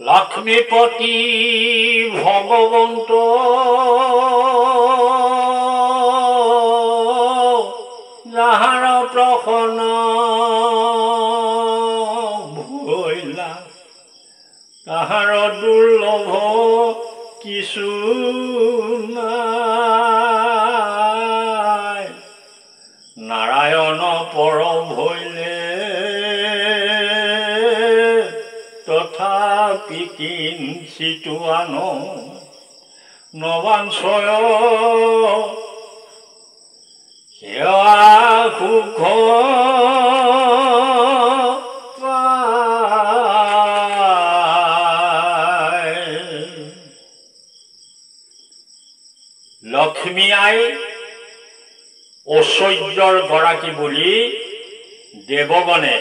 লক্ষ্মীপতি ভগবন্ত যাহাৰ প্ৰসন্ন ভৈলা তাহাৰ দুৰ্লভ কিছু নাই। নাৰায়ণ পৰ ভৈলে তথাপি কিঞ্চিতো আন নবাঞ্ছয় সেৱা সুখ লক্ষ্মী আই ঐশ্বৰ্যৰ গৰাকী বুলি দেৱগণে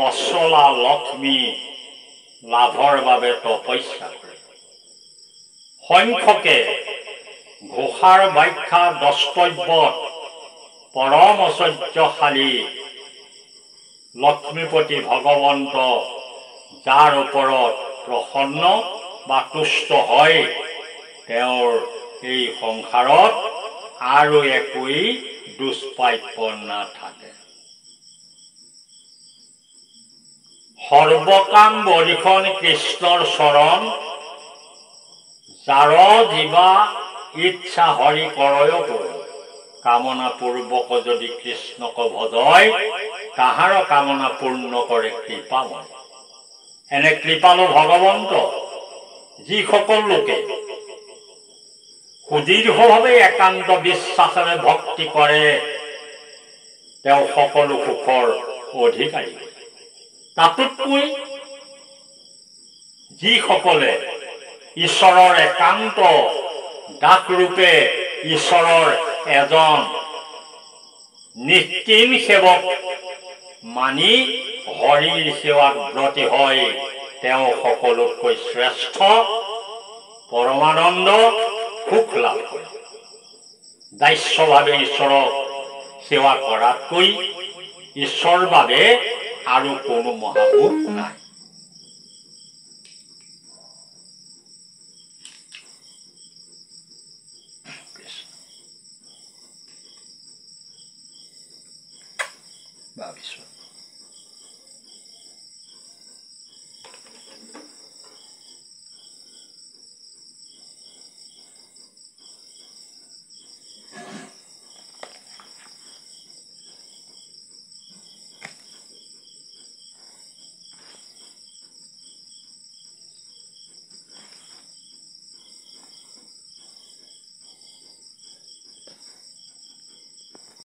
অচলা লক্ষ্মী লাভৰ বাবে তপস্যা কৰে। সংখ্যকে ঘোষাৰ ব্যাখ্যা দ্ৰষ্টব্যত পৰম ঐশ্বৰ্যশালী লক্ষ্মীপতি ভগৱন্ত যাৰ ওপৰত প্ৰসন্ন বা তুষ্ট হয় তেওঁৰ এই সংসাৰত আৰু একোই দুষ্প্ৰাপ্য নাথাকে। সৰ্বকাম বৰিখন কৃষ্ণৰ চৰণ যাৰ জীৱা ইচ্ছা হৰি কৰয় পূৰণ। কামনা পূৰ্বক যদি কৃষ্ণক ভজয় তাহাৰ কামনা পূৰ্ণ কৰে কৃপাময়। এনে কৃপালু ভগৱন্ত যিসকল লোকে সুদীৰ্ঘভাৱে একান্ত বিশ্বাসেৰে ভক্তি কৰে তেওঁ সকলো সুখৰ অধিকাৰী। তাতোতকৈ যিসকলে ঈশ্বৰৰ একান্ত দাসৰূপে ঈশ্বৰৰ এজন নিষ্কিম সেৱক মানি হৰিৰ সেৱাত ব্ৰতী হয় তেওঁ সকলোতকৈ শ্ৰেষ্ঠ পৰমানন্দ সুখ লাভ কৰে। দাস্যভাৱে ঈশ্বৰক সেৱা কৰাতকৈ ঈশ্বৰৰ বাবে আৰু কোনো মহাসুখ নাই।